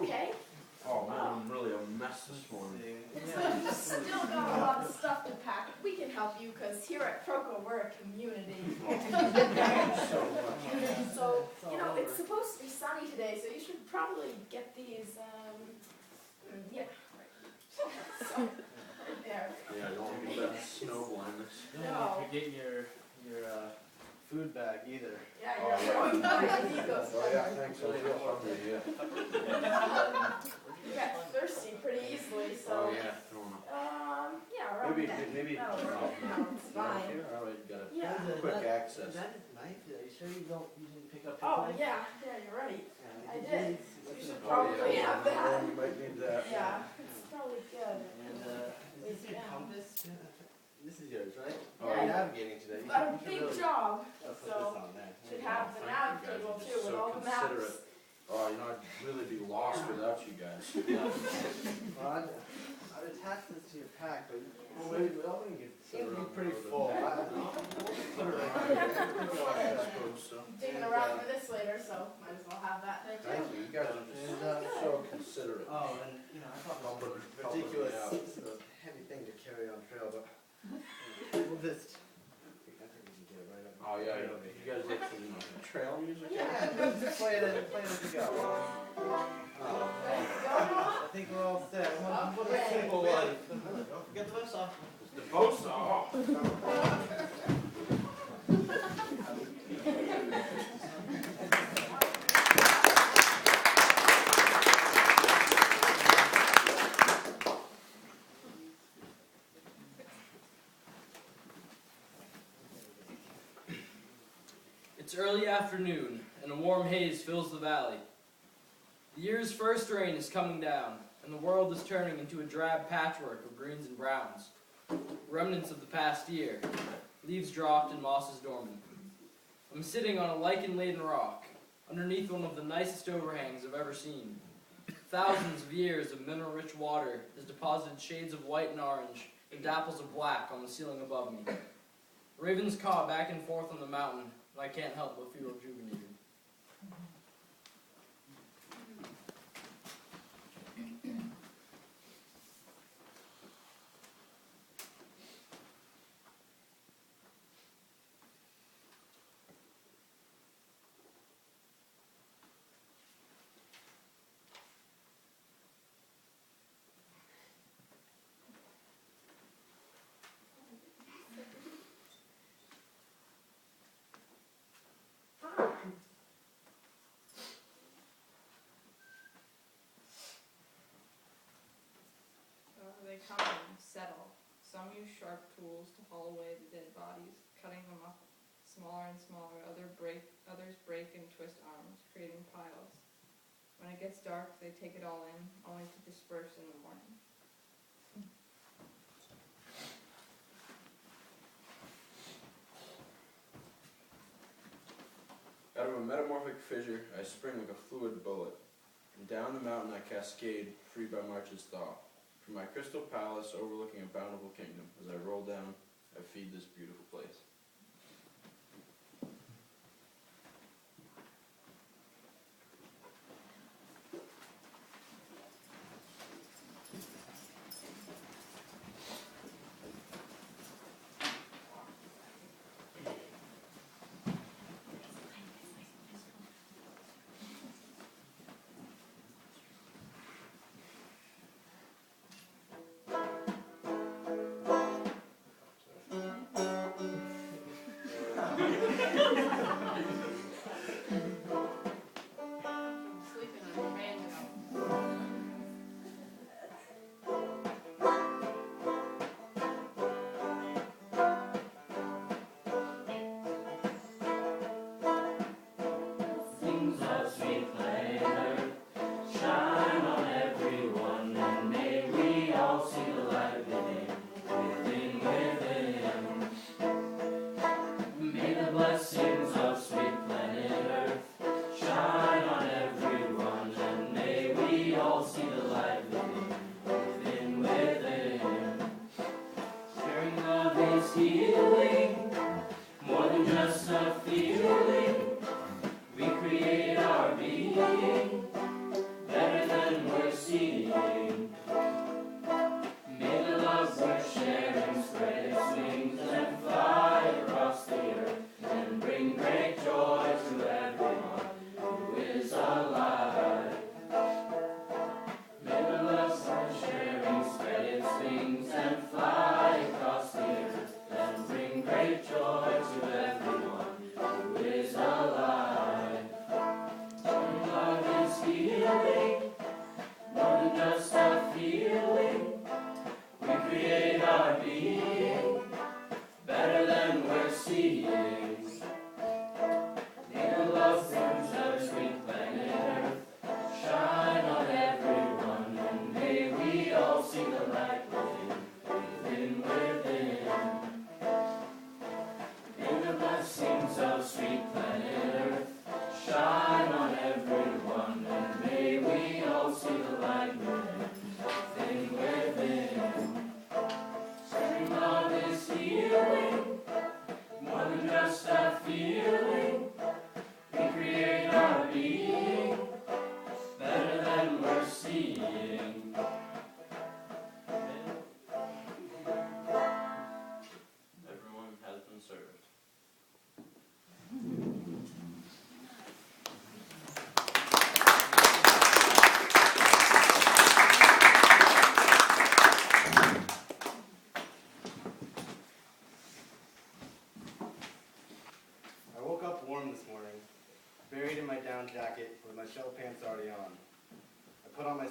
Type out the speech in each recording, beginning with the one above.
okay? Oh man, I'm really a mess this morning. So you've still got a lot of stuff to pack. We can help you because here at Proco we're a community. So, you know, it's supposed to be sunny today, so you should probably get these, yeah, right. So, right there. Yeah, I don't want to get that snow blindness. Don't No. forget your food bag either. Yeah, you're throwing back the egos. Oh yeah, thanks. I was real hungry, yeah. You got thirsty pretty easily, so. Oh yeah, throwing up. Yeah, around Maybe, that. maybe. No, no, it's fine. Here, all right, got Yeah. a quick access. That knife, are you sure you didn't pick up his Oh, knife? yeah, you're right. Yeah, I did. You should Oh, probably yeah. have that. You might need that. Yeah, it's probably good. And is this your Yeah. compass? Yeah. This is yours, right? Oh, You're yeah. navigating today. You've got a You should big really- job. I'll put so this on there. Should have the Thank nav you guys. table You're too just with so all the maps. considerate. Oh, you know, I'd really be lost without you guys. Well, I'd attach this to your pack, but well, maybe I'm gonna get it'll be pretty full. Put it right I suppose so. Digging around for this later, so might as well have that there too. Thank you. You guys are just so considerate. Oh, and you know, I thought it was ridiculous sort of heavy thing to carry on trail, but we'll just. I think we can get it right up. Oh yeah, you guys like some trail music? Yeah, just play it as we go. Ready to go now? I think we're all set. What a Okay. simple life. Don't forget the bus off. The post off. It's early afternoon, and a warm haze fills the valley. The year's first rain is coming down, and the world is turning into a drab patchwork of greens and browns. Remnants of the past year, leaves dropped and mosses dormant. I'm sitting on a lichen-laden rock, underneath one of the nicest overhangs I've ever seen. Thousands of years of mineral-rich water has deposited shades of white and orange and dapples of black on the ceiling above me. Ravens caw back and forth on the mountain, and I can't help but feel rejuvenated. They come and settle. Some use sharp tools to haul away the dead bodies, cutting them up smaller and smaller. Others break and twist arms, creating piles. When it gets dark, they take it all in, only to disperse in the morning. Out of a metamorphic fissure, I spring like a fluid bullet, and down the mountain I cascade, free by March's thaw. From my crystal palace overlooking a bountiful kingdom, as I roll down, I feed this beautiful place. Sleeping on your mango. Things of sweet flavor shine on everyone, and may we all see the light within, within. May the blessings of sweet planet Earth shine on everyone, and may we all see the light within, within. Sharing love is healing, more than just a feeling. We create our being better than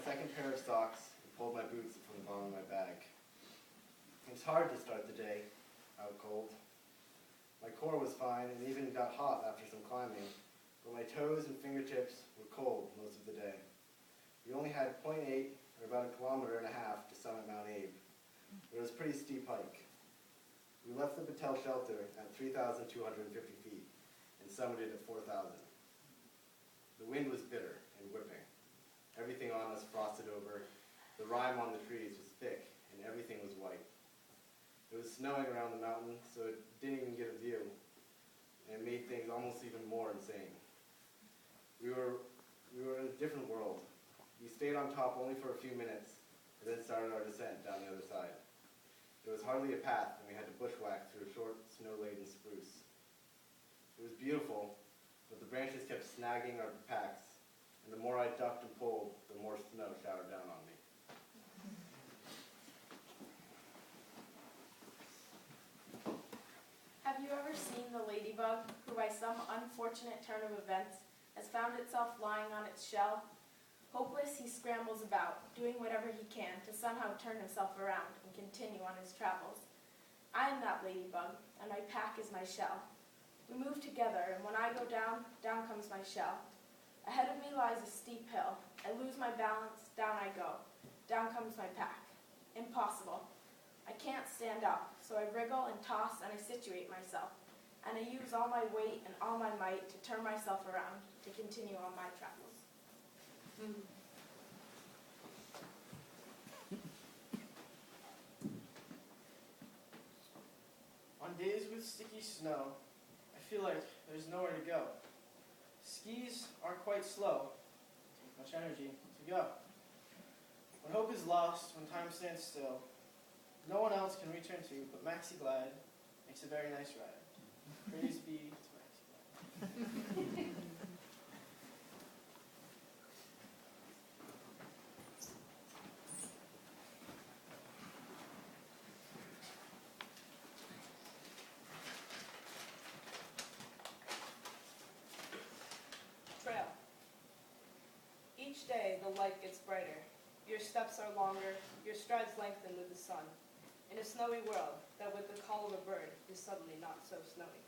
my second pair of socks and pulled my boots from the bottom of my bag. It was hard to start the day out cold. My core was fine and even got hot after some climbing, but my toes and fingertips were cold most of the day. We only had 0.8, or about 1.5 kilometers to summit Mount Abe, but it was a pretty steep hike. We left the Battelle shelter at 3,250 feet and summited at 4,000. The wind was bitter and whipping. Everything on us frosted over. The rime on the trees was thick and everything was white. It was snowing around the mountain, so it didn't even get a view, and it made things almost even more insane. We were in a different world. We stayed on top only for a few minutes, and then started our descent down the other side. There was hardly a path, and we had to bushwhack through short, snow-laden spruce. It was beautiful, but the branches kept snagging our packs, and the more I ducked and pulled, the more snow showered down on me. Have you ever seen the ladybug, who by some unfortunate turn of events has found itself lying on its shell? Hopeless, he scrambles about, doing whatever he can to somehow turn himself around and continue on his travels. I am that ladybug, and my pack is my shell. We move together, and when I go down, down comes my shell. Ahead of me lies a steep hill. I lose my balance, down I go. Down comes my pack. Impossible. I can't stand up, so I wriggle and toss and I situate myself, and I use all my weight and all my might to turn myself around to continue on my travels. On days with sticky snow, I feel like there's nowhere to go. Skis are quite slow. Take much energy to go. When hope is lost, when time stands still, no one else can return to, but Maxi Glad makes a very nice ride. Praise be to Maxi Glad. Trail. Each day the light gets brighter. Your steps are longer, your strides lengthen with the sun. In a snowy world that with the call of a bird is suddenly not so snowy.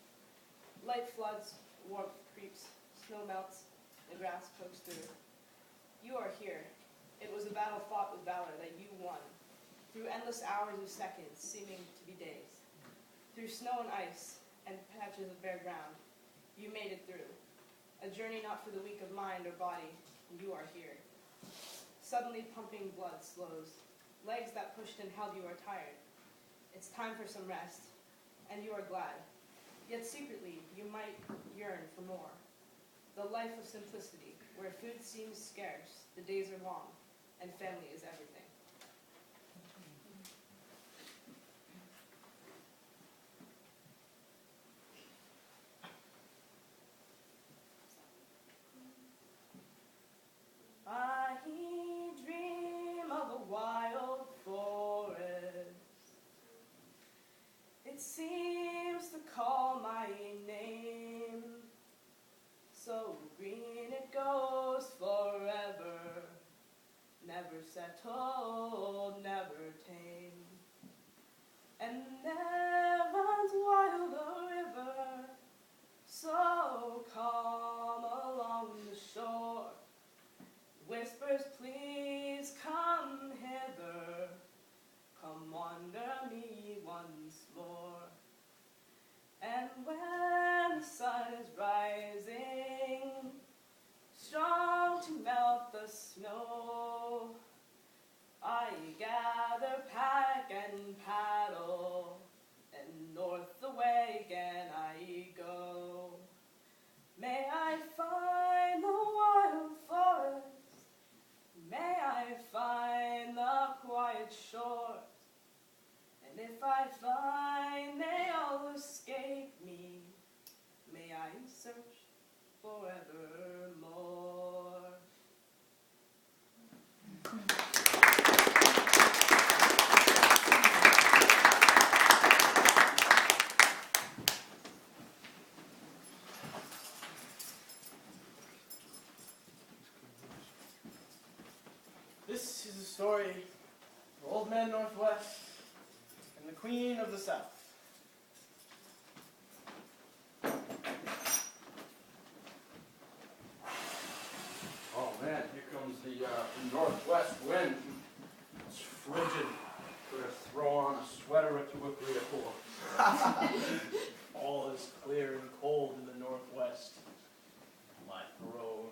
Light floods, warmth creeps, snow melts, the grass pokes through. You are here. It was a battle fought with valor that you won. Through endless hours of seconds seeming to be days. Through snow and ice and patches of bare ground, you made it through. A journey not for the weak of mind or body, and you are here. Suddenly pumping blood slows. Legs that pushed and held you are tired. It's time for some rest, and you are glad. Yet secretly, you might yearn for more. The life of simplicity, where food seems scarce, the days are long, and family is everything. I dream of a wild forest. It seems to call my name. So green it goes forever. Never settled, never tame. And there runs wild a river, so calm along the shore. Whispers, please come hither, come wander me once more. And when the sun is rising, strong to melt the snow, I gather pack and paddle, and north the way again I go. May I find the wild forest, may I find the quiet shores, and if I find they all escape me, may I search forevermore. This is a story of Old Man Northwest and the Queen of the South. Oh man, here comes the northwest wind. It's frigid. Better throw on a sweater or two quickly before. All is clear and cold in the Northwest. Like a road.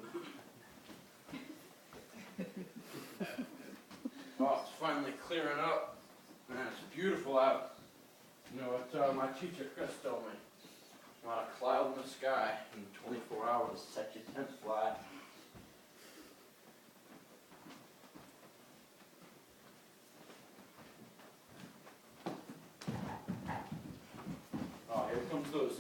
Oh, it's finally clearing up. Man, it's beautiful out. You know what my teacher Chris told me? Not a cloud in the sky in 24 hours set your tent fly. Oh, here comes those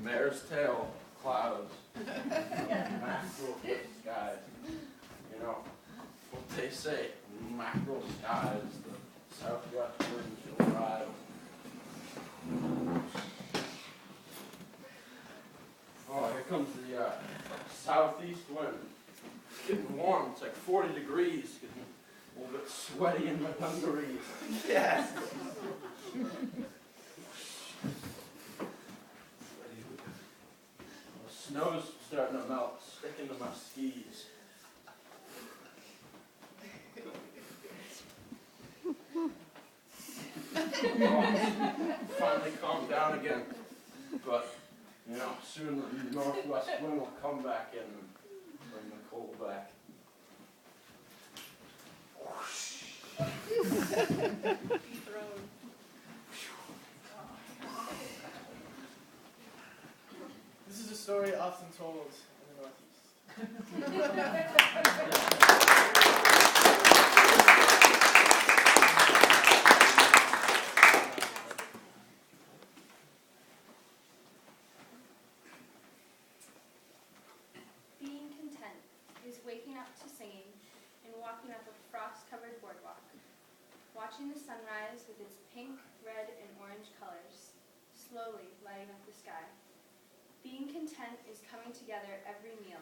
mare's tail clouds. Mackerel skies. You know what they say, mackerel skies, the southwest winds will drive. Oh, here comes the southeast wind. It's getting warm, it's like 40 degrees, getting a little bit sweaty in my dungarees. Yes. The snow's starting to melt, sticking to my skis. Oh, finally calmed down again, but you know, soon the northwest wind will come back in and bring the cold back. Dethroned. This is a story often told in the Northeast. Being content is waking up to singing and walking up a frost-covered boardwalk, watching the sunrise with its pink, red, and orange colors, slowly lighting up the sky. Being content is coming together every meal,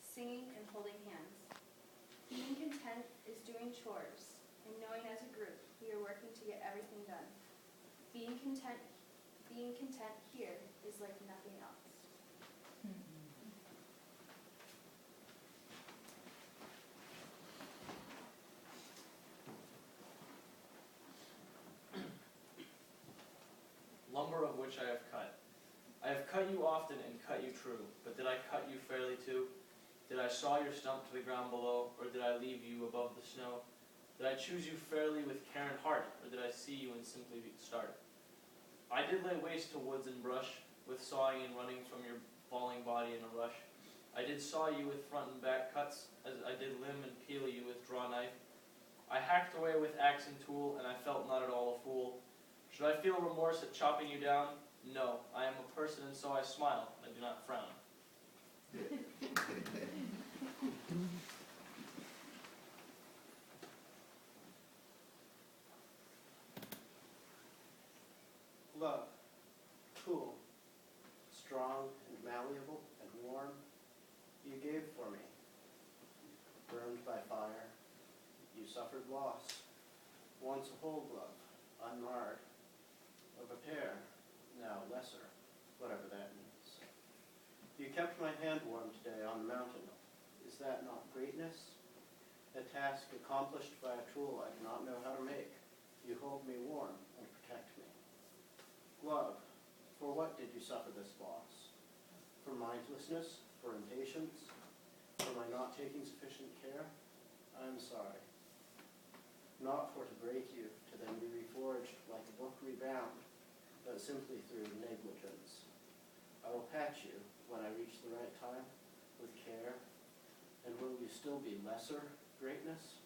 singing and holding hands. Being content is doing chores and knowing as a group we are working to get everything done. Being content here is like nothing else. Lumber of which I have cut. I have cut you often and cut you true, but did I cut you fairly too? Did I saw your stump to the ground below, or did I leave you above the snow? Did I choose you fairly with care and heart, or did I see you and simply start? I did lay waste to woods and brush, with sawing and running from your falling body in a rush. I did saw you with front and back cuts, as I did limb and peel you with draw knife. I hacked away with axe and tool, and I felt not at all a fool. Should I feel remorse at chopping you down? No, I am a person and so I smile, I do not frown. Love, cool, strong and malleable and warm, you gave for me. Burned by fire, you suffered loss. Once a whole glove, unmarred, of a pair, now lesser, whatever that means. You kept my hand warm today on the mountain. Is that not greatness? A task accomplished by a tool I do not know how to make. You hold me warm and protect me. Glove, for what did you suffer this loss? For mindlessness? For impatience? For my not taking sufficient care? I am sorry. Not for to break you, to then be reforged like a book rebound, but simply through negligence. I will patch you when I reach the right time, with care, and will you still be lesser greatness?